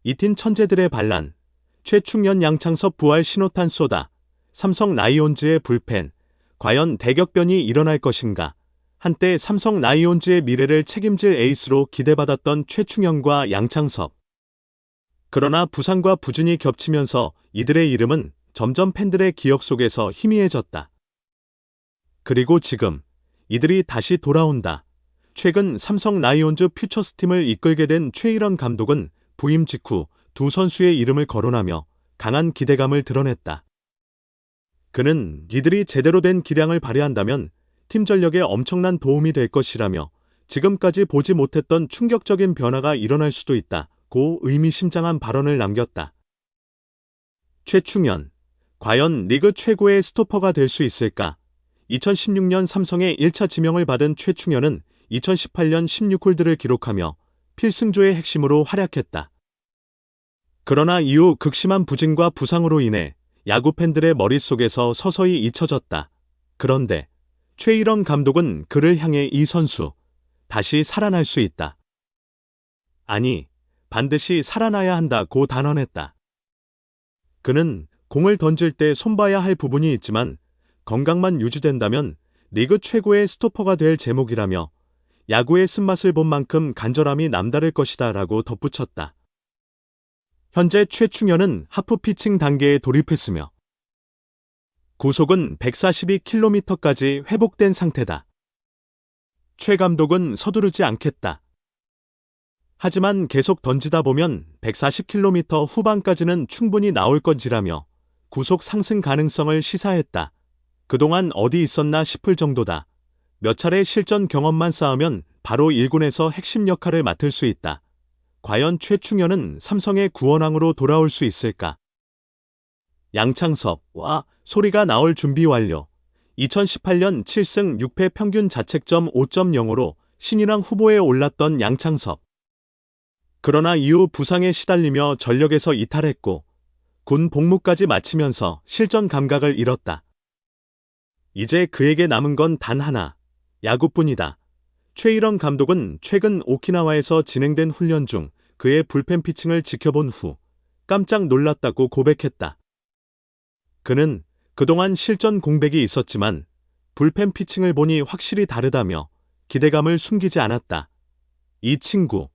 이 팀 천재들의 반란, 최충현 양창섭 부활 신호탄 쏘다, 삼성 라이온즈의 불펜, 과연 대격변이 일어날 것인가? 한때 삼성 라이온즈의 미래를 책임질 에이스로 기대받았던 최충현과 양창섭. 그러나 부상과 부진이 겹치면서 이들의 이름은 점점 팬들의 기억 속에서 희미해졌다. 그리고 지금 이들이 다시 돌아온다. 최근 삼성 라이온즈 퓨처스팀을 이끌게 된 최일원 감독은 부임 직후 두 선수의 이름을 거론하며 강한 기대감을 드러냈다. 그는 이들이 제대로 된 기량을 발휘한다면 팀 전력에 엄청난 도움이 될 것이라며 지금까지 보지 못했던 충격적인 변화가 일어날 수도 있다고 의미심장한 발언을 남겼다. 최충현, 과연 리그 최고의 스토퍼가 될 수 있을까? 2016년 삼성의 1차 지명을 받은 최충현은 2018년 16홀드를 기록하며 필승조의 핵심으로 활약했다. 그러나 이후 극심한 부진과 부상으로 인해 야구 팬들의 머릿속에서 서서히 잊혀졌다. 그런데 최일원 감독은 그를 향해 이 선수, 다시 살아날 수 있다. 아니, 반드시 살아나야 한다고 단언했다. 그는 공을 던질 때 손봐야 할 부분이 있지만 건강만 유지된다면 리그 최고의 스토퍼가 될 제목이라며 야구의 쓴맛을 본 만큼 간절함이 남다를 것이다 라고 덧붙였다. 현재 최충현은 하프 피칭 단계에 돌입했으며 구속은 142km까지 회복된 상태다. 최 감독은 서두르지 않겠다. 하지만 계속 던지다 보면 140km 후반까지는 충분히 나올 건지라며 구속 상승 가능성을 시사했다. 그동안 어디 있었나 싶을 정도다. 몇 차례 실전 경험만 쌓으면 바로 1군에서 핵심 역할을 맡을 수 있다. 과연 최충현은 삼성의 구원왕으로 돌아올 수 있을까? 양창섭, 와, 소리가 나올 준비 완료. 2018년 7승 6패 평균 자책점 5.0으로 신인왕 후보에 올랐던 양창섭. 그러나 이후 부상에 시달리며 전력에서 이탈했고 군 복무까지 마치면서 실전 감각을 잃었다. 이제 그에게 남은 건 단 하나, 야구뿐이다. 최일원 감독은 최근 오키나와에서 진행된 훈련 중 그의 불펜 피칭을 지켜본 후 깜짝 놀랐다고 고백했다. 그는 그동안 실전 공백이 있었지만 불펜 피칭을 보니 확실히 다르다며 기대감을 숨기지 않았다. 이 친구,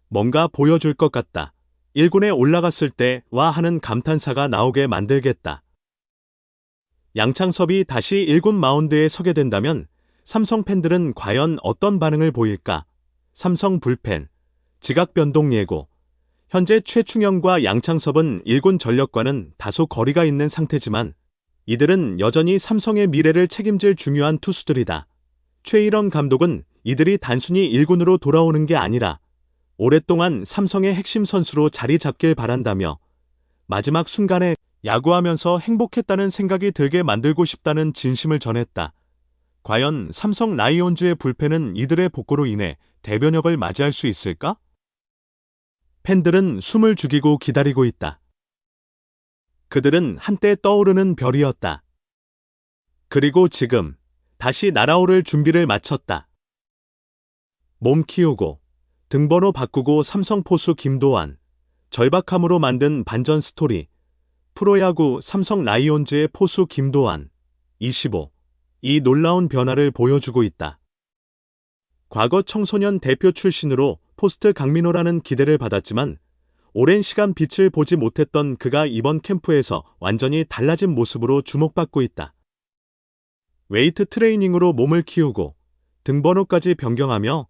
뭔가 보여줄 것 같다. 1군에 올라갔을 때 와 하는 감탄사가 나오게 만들겠다. 양창섭이 다시 1군 마운드에 서게 된다면 삼성 팬들은 과연 어떤 반응을 보일까? 삼성 불펜, 지각 변동 예고. 현재 최충현과 양창섭은 1군 전력과는 다소 거리가 있는 상태지만 이들은 여전히 삼성의 미래를 책임질 중요한 투수들이다. 최일원 감독은 이들이 단순히 1군으로 돌아오는 게 아니라 오랫동안 삼성의 핵심 선수로 자리 잡길 바란다며 마지막 순간에 야구하면서 행복했다는 생각이 들게 만들고 싶다는 진심을 전했다. 과연 삼성 라이온즈의 불펜은 이들의 복구로 인해 대변역을 맞이할 수 있을까? 팬들은 숨을 죽이고 기다리고 있다. 그들은 한때 떠오르는 별이었다. 그리고 지금 다시 날아오를 준비를 마쳤다. 몸 키우고 등번호 바꾸고 삼성 포수 김도환, 절박함으로 만든 반전 스토리. 프로야구 삼성 라이온즈의 포수 김도환, 25. 이 놀라운 변화를 보여주고 있다. 과거 청소년 대표 출신으로 포스트 강민호라는 기대를 받았지만 오랜 시간 빛을 보지 못했던 그가 이번 캠프에서 완전히 달라진 모습으로 주목받고 있다. 웨이트 트레이닝으로 몸을 키우고 등번호까지 변경하며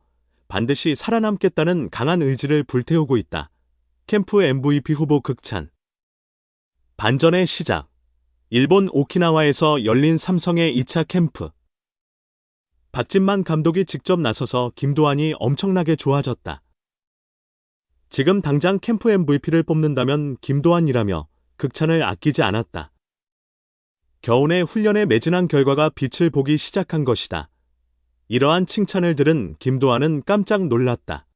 반드시 살아남겠다는 강한 의지를 불태우고 있다. 캠프 MVP 후보 극찬. 반전의 시작. 일본 오키나와에서 열린 삼성의 2차 캠프. 박진만 감독이 직접 나서서 김도환이 엄청나게 좋아졌다. 지금 당장 캠프 MVP를 뽑는다면 김도환이라며 극찬을 아끼지 않았다. 겨우내 훈련에 매진한 결과가 빛을 보기 시작한 것이다. 이러한 칭찬을 들은 김도환은 깜짝 놀랐다.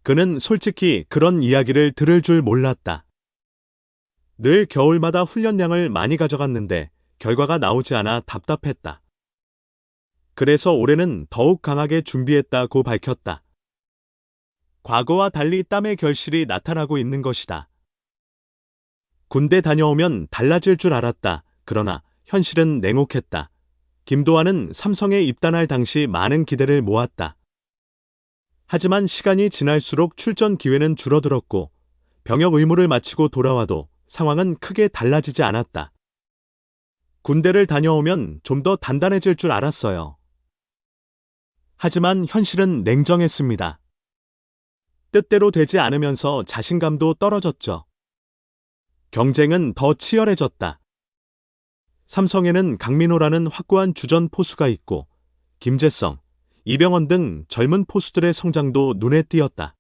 그는 솔직히 그런 이야기를 들을 줄 몰랐다. 늘 겨울마다 훈련량을 많이 가져갔는데 결과가 나오지 않아 답답했다. 그래서 올해는 더욱 강하게 준비했다고 밝혔다. 과거와 달리 땀의 결실이 나타나고 있는 것이다. 군대 다녀오면 달라질 줄 알았다. 그러나 현실은 냉혹했다. 김도환은 삼성에 입단할 당시 많은 기대를 모았다. 하지만 시간이 지날수록 출전 기회는 줄어들었고 병역 의무를 마치고 돌아와도 상황은 크게 달라지지 않았다. 군대를 다녀오면 좀 더 단단해질 줄 알았어요. 하지만 현실은 냉정했습니다. 뜻대로 되지 않으면서 자신감도 떨어졌죠. 경쟁은 더 치열해졌다. 삼성에는 강민호라는 확고한 주전 포수가 있고 김재성, 이병헌 등 젊은 포수들의 성장도 눈에 띄었다.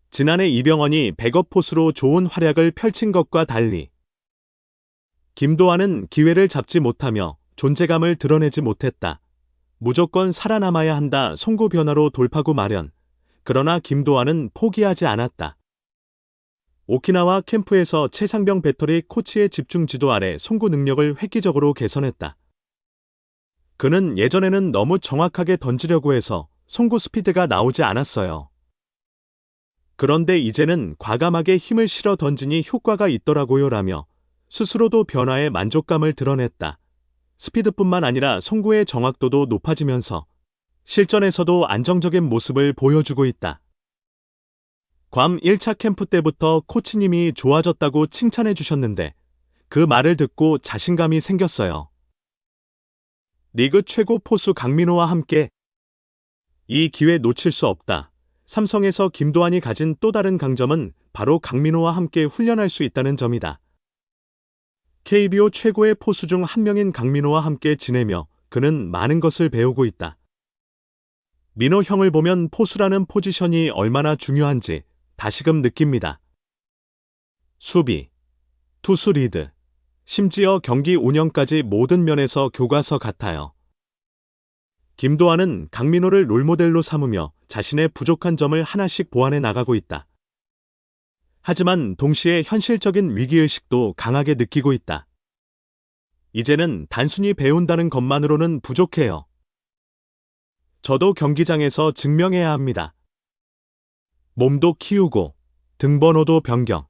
지난해 이병헌이 백업 포수로 좋은 활약을 펼친 것과 달리 김도환은 기회를 잡지 못하며 존재감을 드러내지 못했다. 무조건 살아남아야 한다. 송구 변화로 돌파구 마련. 그러나 김도환은 포기하지 않았다. 오키나와 캠프에서 최상병 배터리 코치의 집중 지도 아래 송구 능력을 획기적으로 개선했다. 그는 예전에는 너무 정확하게 던지려고 해서 송구 스피드가 나오지 않았어요. 그런데 이제는 과감하게 힘을 실어 던지니 효과가 있더라고요 라며 스스로도 변화에 만족감을 드러냈다. 스피드뿐만 아니라 송구의 정확도도 높아지면서 실전에서도 안정적인 모습을 보여주고 있다. 괌 1차 캠프 때부터 코치님이 좋아졌다고 칭찬해 주셨는데 그 말을 듣고 자신감이 생겼어요. 리그 최고 포수 강민호와 함께 이 기회 놓칠 수 없다. 삼성에서 김도환이 가진 또 다른 강점은 바로 강민호와 함께 훈련할 수 있다는 점이다. KBO 최고의 포수 중 한 명인 강민호와 함께 지내며 그는 많은 것을 배우고 있다. 민호 형을 보면 포수라는 포지션이 얼마나 중요한지 다시금 느낍니다. 수비, 투수 리드, 심지어 경기 운영까지 모든 면에서 교과서 같아요. 김도환은 강민호를 롤모델로 삼으며 자신의 부족한 점을 하나씩 보완해 나가고 있다. 하지만 동시에 현실적인 위기의식도 강하게 느끼고 있다. 이제는 단순히 배운다는 것만으로는 부족해요. 저도 경기장에서 증명해야 합니다. 몸도 키우고 등번호도 변경.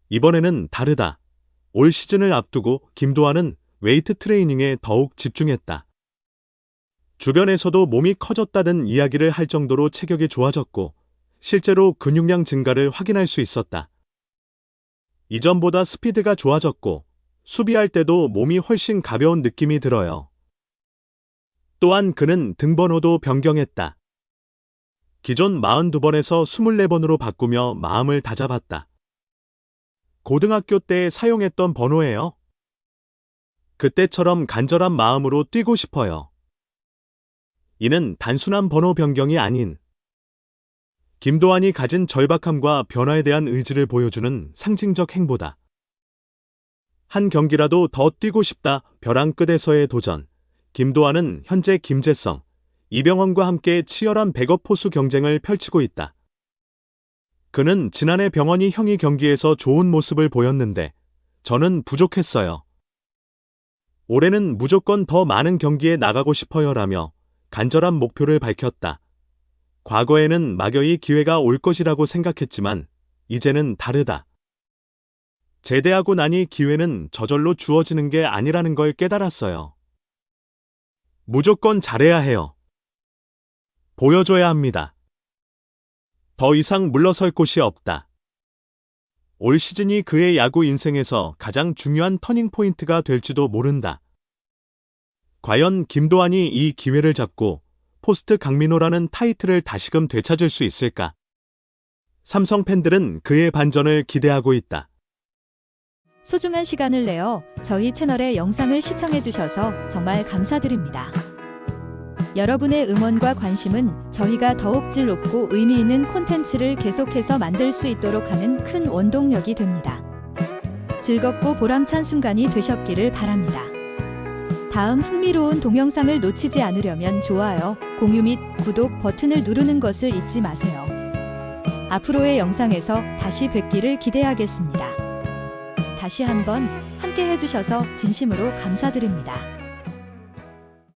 이번에는 다르다. 올 시즌을 앞두고 김도환은 웨이트 트레이닝에 더욱 집중했다. 주변에서도 몸이 커졌다는 이야기를 할 정도로 체격이 좋아졌고 실제로 근육량 증가를 확인할 수 있었다. 이전보다 스피드가 좋아졌고 수비할 때도 몸이 훨씬 가벼운 느낌이 들어요. 또한 그는 등번호도 변경했다. 기존 42번에서 24번으로 바꾸며 마음을 다잡았다. 고등학교 때 사용했던 번호예요. 그때처럼 간절한 마음으로 뛰고 싶어요. 이는 단순한 번호 변경이 아닌 김도환이 가진 절박함과 변화에 대한 의지를 보여주는 상징적 행보다. 한 경기라도 더 뛰고 싶다. 벼랑 끝에서의 도전. 김도환은 현재 김재성, 이병헌과 함께 치열한 백업 포수 경쟁을 펼치고 있다. 그는 지난해 병헌이 형이 경기에서 좋은 모습을 보였는데 저는 부족했어요. 올해는 무조건 더 많은 경기에 나가고 싶어요라며 간절한 목표를 밝혔다. 과거에는 막연히 기회가 올 것이라고 생각했지만 이제는 다르다. 제대하고 나니 기회는 저절로 주어지는 게 아니라는 걸 깨달았어요. 무조건 잘해야 해요. 보여줘야 합니다. 더 이상 물러설 곳이 없다. 올 시즌이 그의 야구 인생에서 가장 중요한 터닝포인트가 될지도 모른다. 과연 김도환이 이 기회를 잡고 포스트 강민호라는 타이틀을 다시금 되찾을 수 있을까? 삼성 팬들은 그의 반전을 기대하고 있다. 소중한 시간을 내어 저희 채널의 영상을 시청해주셔서 정말 감사드립니다. 여러분의 응원과 관심은 저희가 더욱 질 높고 의미 있는 콘텐츠를 계속해서 만들 수 있도록 하는 큰 원동력이 됩니다. 즐겁고 보람찬 순간이 되셨기를 바랍니다. 다음 흥미로운 동영상을 놓치지 않으려면 좋아요, 공유 및 구독 버튼을 누르는 것을 잊지 마세요. 앞으로의 영상에서 다시 뵙기를 기대하겠습니다. 다시 한번 함께 해주셔서 진심으로 감사드립니다.